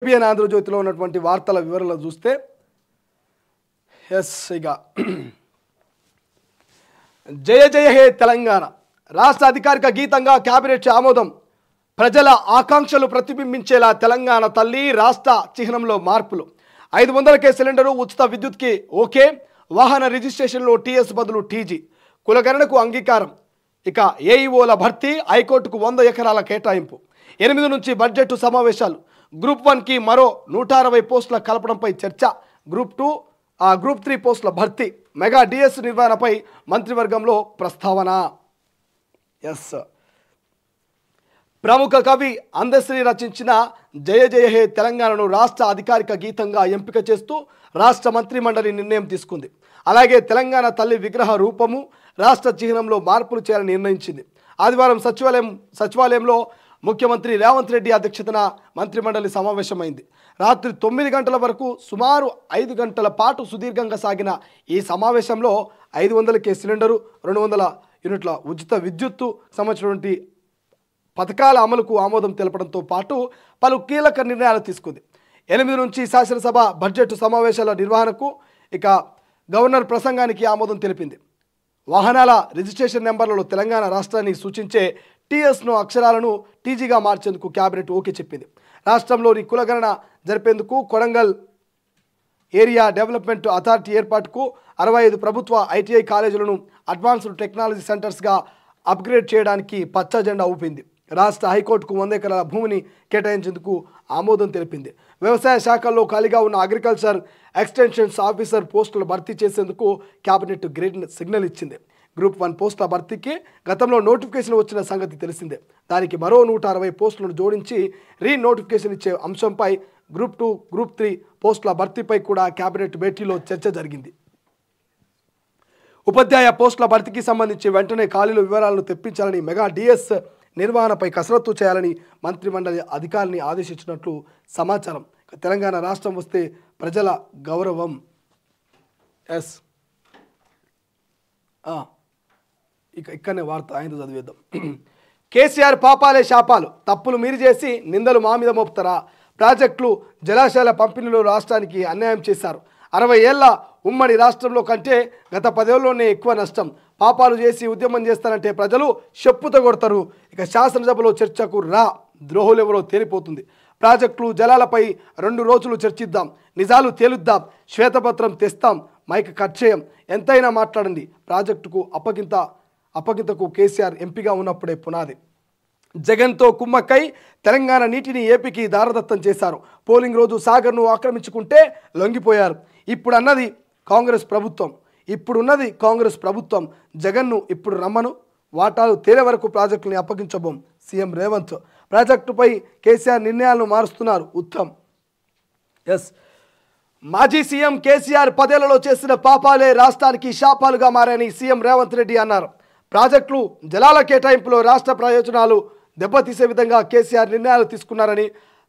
ABN ఆంధ్రజ్యోతిలో ఉన్నటువంటి వార్తల వివరాలు చూస్తే ఇక జయ జయ హే తెలంగాణ రాష్ట్ర అధికారిక గీతంగా కేబినెట్ ఆమోదం. ప్రజల ఆకాంక్షలు ప్రతిబింబించేలా తెలంగాణ తల్లి రాష్ట్ర చిహ్నంలో మార్పులు. 500కే సిలిండరు, ఉచిత విద్యుత్కి ఓకే, వాహన రిజిస్ట్రేషన్లో టీఎస్ బదులు టీజీ, కులగణనకు అంగీకారం. ఇక ఏఈఓల భర్తీ, హైకోర్టుకు 100 ఎకరాల కేటాయింపు. 8 నుంచి బడ్జెట్ సమావేశాలు. గ్రూప్ 1కి మరో 160 పోస్టుల కల్పడంపై చర్చ. గ్రూప్ 3 పోస్టుల భర్తీ. మెగా డిఎస్ నిర్వహణపై మంత్రివర్గంలో ప్రస్తావన. ప్రముఖ కవి అందశ్రీ రచించిన జయ జయ హే తెలంగాణను రాష్ట్ర అధికారిక గీతంగా ఎంపిక చేస్తూ రాష్ట్ర మంత్రిమండలి నిర్ణయం తీసుకుంది. అలాగే తెలంగాణ తల్లి విగ్రహ రూపము, రాష్ట్ర చిహ్నంలో మార్పులు చేయాలని నిర్ణయించింది. ఆదివారం సచివాలయంలో ముఖ్యమంత్రి రేవంత్ రెడ్డి అధ్యక్షతన మంత్రిమండలి సమావేశమైంది. రాత్రి 9 గంటల వరకు సుమారు 5 గంటల పాటు సుదీర్ఘంగా సాగిన ఈ సమావేశంలో 500కే సిలిండరు, 200 యూనిట్ల ఉచిత విద్యుత్తు సంబంధించినటువంటి పథకాల అమలుకు ఆమోదం తెలపడంతో పాటు పలు కీలక నిర్ణయాలు తీసుకుంది. 8 నుంచి శాసనసభ బడ్జెట్ సమావేశాల నిర్వహణకు, ఇక గవర్నర్ ప్రసంగానికి ఆమోదం తెలిపింది. వాహనాల రిజిస్ట్రేషన్ నెంబర్లలో తెలంగాణ రాష్ట్రాన్ని సూచించే టీఎస్ను అక్షరాలను టీజీగా మార్చేందుకు కేబినెట్ ఓకే చెప్పింది. రాష్ట్రంలోని కులగణన జరిపేందుకు కొడంగల్ ఏరియా డెవలప్మెంట్ అథారిటీ ఏర్పాటుకు 65 ప్రభుత్వ ఐటీఐ కాలేజీలను అడ్వాన్స్డ్ టెక్నాలజీ సెంటర్స్గా అప్గ్రేడ్ చేయడానికి పచ్చ జెండా ఊపింది. రాష్ట్ర హైకోర్టుకు 100 ఎకరాల భూమిని కేటాయించేందుకు ఆమోదం తెలిపింది. వ్యవసాయ శాఖల్లో ఖాళీగా ఉన్న అగ్రికల్చర్ ఎక్స్టెన్షన్స్ ఆఫీసర్ పోస్టులు భర్తీ చేసేందుకు కేబినెట్ గ్రీన్ సిగ్నల్ ఇచ్చింది. గ్రూప్ 1 పోస్టుల భర్తీకి గతంలో నోటిఫికేషన్ వచ్చిన సంగతి తెలిసిందే. దానికి మరో 160 పోస్టులను జోడించి నోటిఫికేషన్ ఇచ్చే అంశంపై గ్రూప్ 2, గ్రూప్ 3 పోస్టుల భర్తీపై కూడా కేబినెట్ భేటీలో చర్చ జరిగింది. ఉపాధ్యాయ పోస్టుల భర్తీకి సంబంధించి వెంటనే ఖాళీల వివరాలను తెప్పించాలని, మెగా డిఎస్ నిర్వహణపై కసరత్తు చేయాలని మంత్రిమండలి అధికారిని ఆదేశించినట్లు సమాచారం. తెలంగాణ రాష్ట్రం వస్తే ప్రజల గౌరవం. ఇక్కడనే వార్త ఆయన చదివేద్దాం. కేసీఆర్ పాపాలే శాపాలు, తప్పులు మీరు చేసి నిందలు మా మీద మోపుతారా? ప్రాజెక్టులు, జలాశయాల పంపిణీలో రాష్ట్రానికి అన్యాయం చేశారు. 60 ఏళ్ల ఉమ్మడి రాష్ట్రంలో కంటే గత 10 ఏళ్లలోనే ఎక్కువ నష్టం. పాపాలు చేసి ఉద్యమం చేస్తారంటే ప్రజలు చెప్పుతో కొడతారు. ఇక శాసనసభలో చర్చకు ద్రోహులెవరో తేలిపోతుంది. ప్రాజెక్టులు, జలాలపై 2 రోజులు చర్చిద్దాం, నిజాలు తేలుద్దాం, శ్వేతపత్రం తెస్తాం, మైక్ కట్ చేయం, ఎంతైనా మాట్లాడండి. ప్రాజెక్టుకు అప్పగింతకు కేసీఆర్ ఎంపీగా ఉన్నప్పుడే పునాది. జగన్తో కుమ్మక్కై తెలంగాణ నీటిని ఏపీకి దారదత్తం చేశారు. పోలింగ్ రోజు సాగర్ను ఆక్రమించుకుంటే లొంగిపోయారు. ఇప్పుడున్నది కాంగ్రెస్ ప్రభుత్వం. జగన్ను ఇప్పుడు రమ్మను, వాటాలు తేలే వరకు ప్రాజెక్టుని అప్పగించబోం. సీఎం రేవంత్ ప్రాజెక్టుపై కేసీఆర్ నిర్ణయాలను మారుస్తున్నారు. ఉత్తమ్. మాజీ సీఎం కేసీఆర్ 10 ఏళ్లలో చేసిన పాపాలే రాష్ట్రానికి శాపాలుగా మారని సీఎం రేవంత్ రెడ్డి అన్నారు. ప్రాజెక్టులు, జలాల కేటాయింపులో రాష్ట్ర ప్రయోజనాలు దెబ్బతీసే విధంగా కేసీఆర్ నిర్ణయాలు తీసుకున్నారని,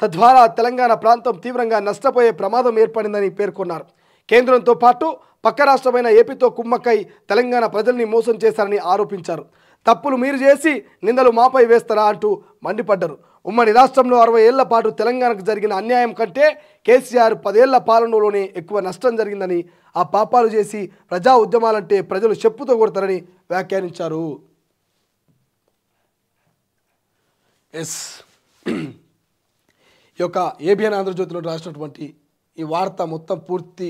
తద్వారా తెలంగాణ ప్రాంతం తీవ్రంగా నష్టపోయే ప్రమాదం ఏర్పడిందని పేర్కొన్నారు. కేంద్రంతో పాటు పక్క రాష్ట్రమైన ఏపీతో కుమ్మక్కై తెలంగాణ ప్రజల్ని మోసం చేశారని ఆరోపించారు. తప్పులు మీరు చేసి నిందలు మాపై వేస్తారా అంటూ మండిపడ్డారు. ఉమ్మడి రాష్ట్రంలో 60 ఏళ్ల పాటు తెలంగాణకు జరిగిన అన్యాయం కంటే కేసీఆర్ 10 ఏళ్ల పాలనలోనే ఎక్కువ నష్టం జరిగిందని, ఆ పాపాలు చేసి ప్రజా ఉద్యమాలంటే ప్రజలు చెప్పుతో కొడతారని వ్యాఖ్యానించారు. ఈ యొక్క ఏబిఎన్ ఆంధ్రజ్యోతిలో రాసినటువంటి ఈ వార్త మొత్తం పూర్తి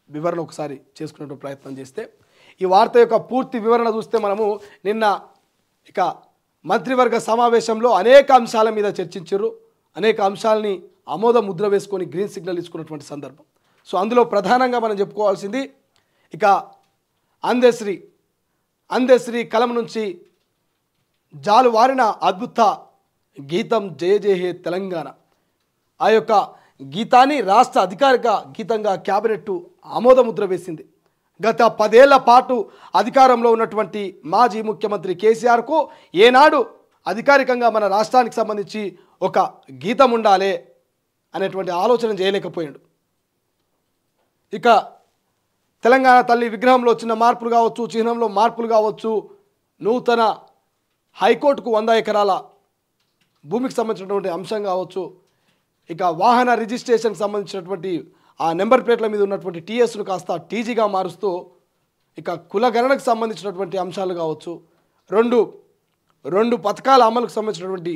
వివరణ ఒకసారి చేసుకునే ప్రయత్నం చేస్తే, ఈ వార్త యొక్క పూర్తి వివరణ చూస్తే మనము నిన్న ఇక మంత్రివర్గ సమావేశంలో అనేక అంశాల మీద చర్చించారు. అనేక అంశాలని ఆమోద ముద్ర వేసుకొని గ్రీన్ సిగ్నల్ ఇచ్చుకున్నటువంటి సందర్భం. సో అందులో ప్రధానంగా మనం చెప్పుకోవాల్సింది ఇక అందశ్రీ కలం నుంచి జాలువారిన అద్భుత గీతం జయ జయ హే తెలంగాణ. ఆ యొక్క గీతాన్ని రాష్ట్ర అధికారిక గీతంగా కేబినెట్ ఆమోద ముద్ర వేసింది. గత 10 ఏళ్ల పాటు అధికారంలో ఉన్నటువంటి మాజీ ముఖ్యమంత్రి కేసీఆర్కు ఏనాడు అధికారికంగా మన రాష్ట్రానికి సంబంధించి ఒక గీతం ఉండాలి అనేటువంటి ఆలోచన చేయలేకపోయాడు. ఇక తెలంగాణ తల్లి విగ్రహంలో చిన్న మార్పులు కావచ్చు, చిహ్నంలో మార్పులు కావచ్చు, నూతన హైకోర్టుకు 100 ఎకరాల భూమికి సంబంధించినటువంటి అంశం కావచ్చు, ఇక వాహన రిజిస్ట్రేషన్కి సంబంధించినటువంటి ఆ నెంబర్ ప్లేట్ల మీద ఉన్నటువంటి టీఎస్ను కాస్త టీజీగా మారుస్తూ ఇక కులగణనకు సంబంధించినటువంటి అంశాలు కావచ్చు, రెండు పథకాల అమలుకు సంబంధించినటువంటి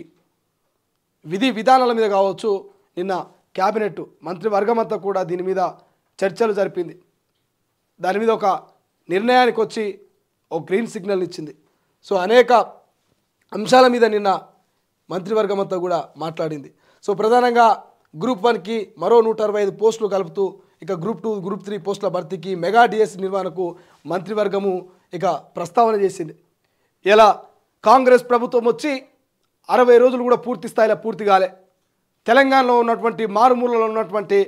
విధి విధానాల మీద కావచ్చు, నిన్న క్యాబినెట్ మంత్రివర్గం అంతా కూడా దీని మీద చర్చలు జరిపింది. దాని మీద ఒక నిర్ణయానికి వచ్చి ఒక గ్రీన్ సిగ్నల్ ఇచ్చింది. సో అనేక అంశాల మీద నిన్న మంత్రివర్గం అంతా కూడా మాట్లాడింది. సో ప్రధానంగా గ్రూప్ 1కి మరో 165 పోస్టులు కలుపుతూ ఇక గ్రూప్ 2, గ్రూప్ 3 పోస్టుల భర్తీకి మెగా డిఎస్సి నిర్వహణకు మంత్రివర్గము ఇక ప్రస్తావన చేసింది. ఇలా కాంగ్రెస్ ప్రభుత్వం వచ్చి 60 రోజులు కూడా పూర్తి స్థాయిలో పూర్తి కాలే. తెలంగాణలో ఉన్నటువంటి మారుమూలలో ఉన్నటువంటి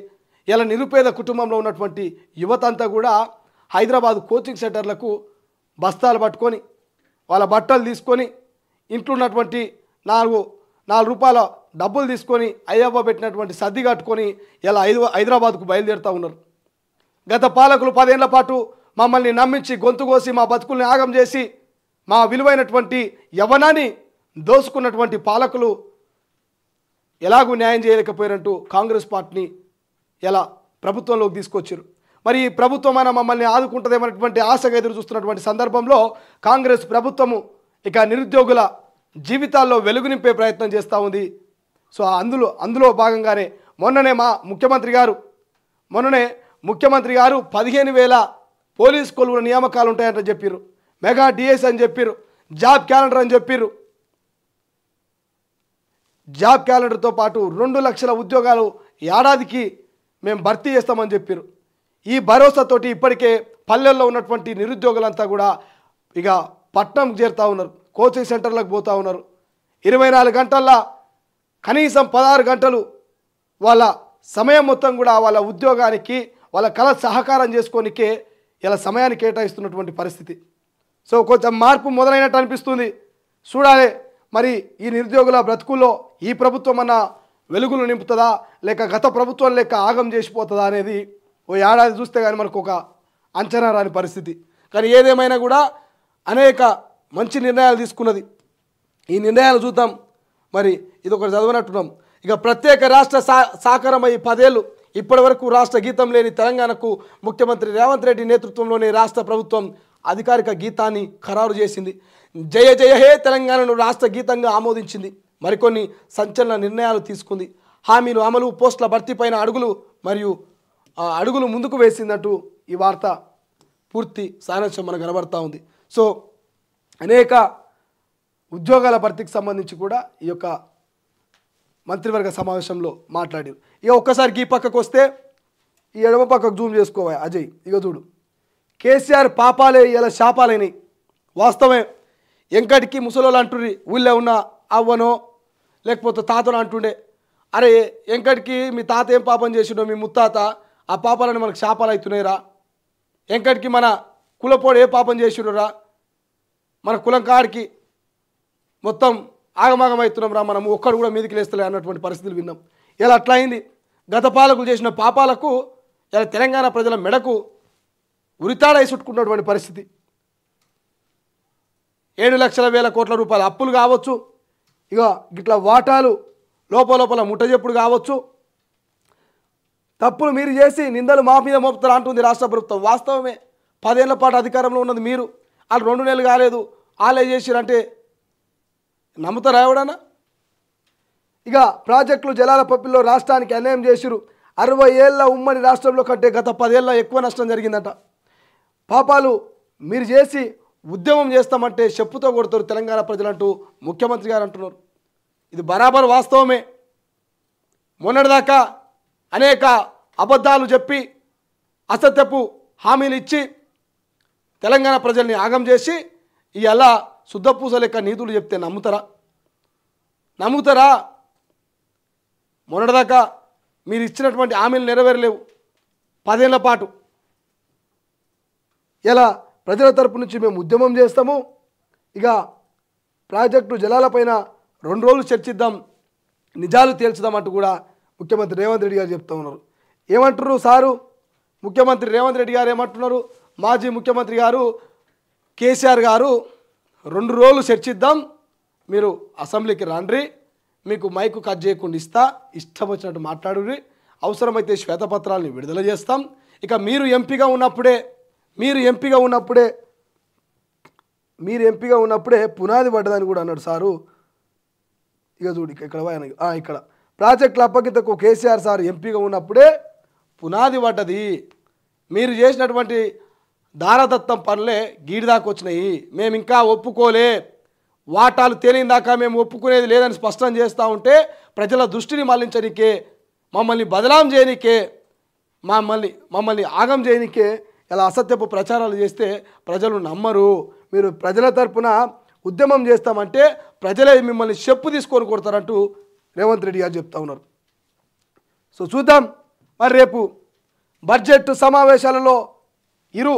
ఇలా నిరుపేద కుటుంబంలో ఉన్నటువంటి యువత అంతా కూడా హైదరాబాద్ కోచింగ్ సెంటర్లకు బస్తాలు పట్టుకొని వాళ్ళ బట్టలు తీసుకొని ఇంట్లో ఉన్నటువంటి 4 రూపాయల డబ్బులు తీసుకొని అయ్యవ్వ పెట్టినటువంటి సర్ది కట్టుకొని ఇలా హైదరాబాద్కు బయలుదేరుతూ ఉన్నారు. గత పాలకులు 10 ఏళ్ల పాటు మమ్మల్ని నమ్మించి గొంతు కోసి మా బతుకుల్ని ఆగం చేసి మా విలువైనటువంటి యవ్వనాన్ని దోసుకున్నటువంటి పాలకులు ఎలాగూ న్యాయం చేయలేకపోయారంటూ కాంగ్రెస్ పార్టీని ఎలా ప్రభుత్వంలోకి తీసుకొచ్చారు. మరి ఈ ప్రభుత్వం అయినా మమ్మల్ని ఆదుకుంటుందేమన్నటువంటి ఆశగా ఎదురు చూస్తున్నటువంటి సందర్భంలో కాంగ్రెస్ ప్రభుత్వము ఇక నిరుద్యోగుల జీవితాల్లో వెలుగు నింపే ప్రయత్నం చేస్తూ ఉంది. సో అందులో భాగంగానే మొన్ననే ముఖ్యమంత్రి గారు 15,000 పోలీస్ కొలువుల నియామకాలు ఉంటాయంట చెప్పారు. మెగా డిఎస్ అని చెప్పారు, జాబ్ క్యాలెండర్ అని చెప్పారు. జాబ్ క్యాలెండర్తో పాటు 2 లక్షల ఉద్యోగాలు ఏడాదికి మేము భర్తీ చేస్తామని చెప్పారు. ఈ భరోసాతోటి ఇప్పటికే పల్లెల్లో ఉన్నటువంటి నిరుద్యోగులంతా కూడా ఇక పట్నంకి చేరుతూ ఉన్నారు, కోచింగ్ సెంటర్లకు పోతూ ఉన్నారు. 24 గంటల్లో కనీసం 16 గంటలు వాళ్ళ సమయం మొత్తం కూడా వాళ్ళ ఉద్యోగానికి వాళ్ళ కళ సహకారం చేసుకోనికే ఇలా సమయాన్ని కేటాయిస్తున్నటువంటి పరిస్థితి. సో కొంచెం మార్పు మొదలైనట్టు అనిపిస్తుంది. చూడాలి మరి ఈ నిరుద్యోగుల బ్రతుకుల్లో ఈ ప్రభుత్వం అన్న వెలుగులు నింపుతుందా లేక గత ప్రభుత్వం లెక్క ఆగం చేసిపోతుందా అనేది ఓ ఏడాది చూస్తే కానీ మనకు ఒక అంచనా రాని పరిస్థితి. కానీ ఏదేమైనా కూడా అనేక మంచి నిర్ణయాలు తీసుకున్నది. ఈ నిర్ణయాలు చూద్దాం. మరి ఇది ఒకటి చదవనట్టున్నాం. ఇక ప్రత్యేక రాష్ట్ర సాకారమై 10 ఏళ్ళు ఇప్పటి వరకు రాష్ట్ర గీతం లేని తెలంగాణకు ముఖ్యమంత్రి రేవంత్ రెడ్డి నేతృత్వంలోని రాష్ట్ర ప్రభుత్వం అధికారిక గీతాన్ని ఖరారు చేసింది. జయ జయ హే తెలంగాణను రాష్ట్ర గీతంగా ఆమోదించింది. మరికొన్ని సంచలన నిర్ణయాలు తీసుకుంది. హామీలు అమలు, పోస్టుల భర్తీపైన అడుగులు ముందుకు వేసిందంటూ ఈ వార్త పూర్తి సారాంశం మనకు కనబడతా ఉంది. సో అనేక ఉద్యోగాల భర్తీకి సంబంధించి కూడా ఈ యొక్క మంత్రివర్గ సమావేశంలో మాట్లాడారు. ఇక ఒక్కసారికి ఈ పక్కకు వస్తే ఈ ఎడమ పక్కకు జూమ్ చేసుకోవాలి అజయ్. ఇక చూడు, కేసీఆర్ పాపాలే ఇలా శాపాలైనవి. వాస్తవమే. ఎంకటికి ముసలోళ్ళు అంటుర్రి, ఊళ్ళో ఉన్న అవ్వనో లేకపోతే తాతనో అంటుండే, అరే ఎంకటికి మీ తాత ఏం పాపం చేసిండో మీ ముత్తాత, ఆ పాపాలని మనకు శాపాలు అవుతున్నాయిరా. ఎంకటికి మన కులపోడు ఏ పాపం చేసిండ్రురా, మన కులం కాడికి మొత్తం ఆగమాగం అవుతున్నాం రా, మనం ఒక్కడు కూడా మీదికి లేస్తలే అన్నటువంటి పరిస్థితులు విన్నాం. ఇలా అట్లా అయింది. గత పాలకులు చేసిన పాపాలకు ఇలా తెలంగాణ ప్రజల మెడకు ఉరితాడై చుట్టుకున్నటువంటి పరిస్థితి. 7 లక్షల వేల కోట్ల రూపాయల అప్పులు కావచ్చు, ఇక గిట్లా వాటాలు లోపల ముట్టజెప్పుడు కావచ్చు, తప్పులు మీరు చేసి నిందలు మా మీద మోపుతారు అంటుంది రాష్ట్ర ప్రభుత్వం. వాస్తవమే. 10 ఏళ్ల పాటు అధికారంలో ఉన్నది మీరు, వాళ్ళు 2 నెలలు కాలేదు వాళ్ళే చేసిరంటే నమ్ముతారా ఎవడన్నా? ఇక ప్రాజెక్టులు జలాల పప్పిల్లో రాష్ట్రానికి అన్యాయం చేసిరు. 60 ఏళ్ల ఉమ్మడి రాష్ట్రంలో కంటే గత 10 ఏళ్ళ ఎక్కువ నష్టం జరిగిందట. పాపాలు మీరు చేసి ఉద్యమం చేస్తామంటే చెప్పుతో కొడతారు తెలంగాణ ప్రజలంటూ ముఖ్యమంత్రి గారు అంటున్నారు. ఇది బరాబర్ వాస్తవమే. మొన్నటిదాకా అనేక అబద్ధాలు చెప్పి అసత్యపు హామీలు ఇచ్చి తెలంగాణ ప్రజల్ని ఆగం చేసి ఇలా శుద్ధపూస లెక్క నీతులు చెప్తే నమ్ముతారా? మొన్నటిదాకా మీరు ఇచ్చినటువంటి హామీలు నెరవేరలేవు 10 ఏళ్ల పాటు. ఇలా ప్రజల తరపు నుంచి మేము ఉద్యమం చేస్తాము, ఇక ప్రాజెక్టు జలాలపైన 2 రోజులు చర్చిద్దాం, నిజాలు తేల్చుదామంటూ కూడా ముఖ్యమంత్రి రేవంత్ రెడ్డి గారు చెప్తా ఉన్నారు. ఏమంటున్నారు సారు? ముఖ్యమంత్రి రేవంత్ రెడ్డి గారు ఏమంటున్నారు? మాజీ ముఖ్యమంత్రి గారు కేసీఆర్ గారు 2 రోజులు చర్చిద్దాం, మీరు అసెంబ్లీకి రండి, మీకు మైకు కట్ చేయకుండా ఇస్తా, ఇష్టం వచ్చినట్టు మాట్లాడుర్రి, అవసరమైతే శ్వేతపత్రాలని విడుదల చేస్తాం. ఇక మీరు ఎంపీగా ఉన్నప్పుడే పునాది పడ్డదని కూడా అన్నాడు సారు. ఇక చూడు ఇక్కడ ప్రాజెక్టుల అప్పగితకు కేసీఆర్ సార్ ఎంపీగా ఉన్నప్పుడే పునాది పడ్డది. మీరు చేసినటువంటి దారదత్తం పనులే గీడిదాకా వచ్చినాయి. మేము ఇంకా ఒప్పుకోలే, వాటాలు తేలిందాకా మేము ఒప్పుకునేది లేదని స్పష్టం చేస్తూ ఉంటే ప్రజల దృష్టిని మళ్లించనికే, మమ్మల్ని బదలాం చేయనికే, మమ్మల్ని ఆగం చేయనికే ఇలా అసత్యపు ప్రచారాలు చేస్తే ప్రజలు నమ్మరు. మీరు ప్రజల తరపున ఉద్యమం చేస్తామంటే ప్రజలే మిమ్మల్ని చెప్పు తీసుకొని కొడతారంటూ రేవంత్ రెడ్డి గారు చెప్తా ఉన్నారు. సో చూద్దాం మరి రేపు బడ్జెట్ సమావేశాలలో ఇరు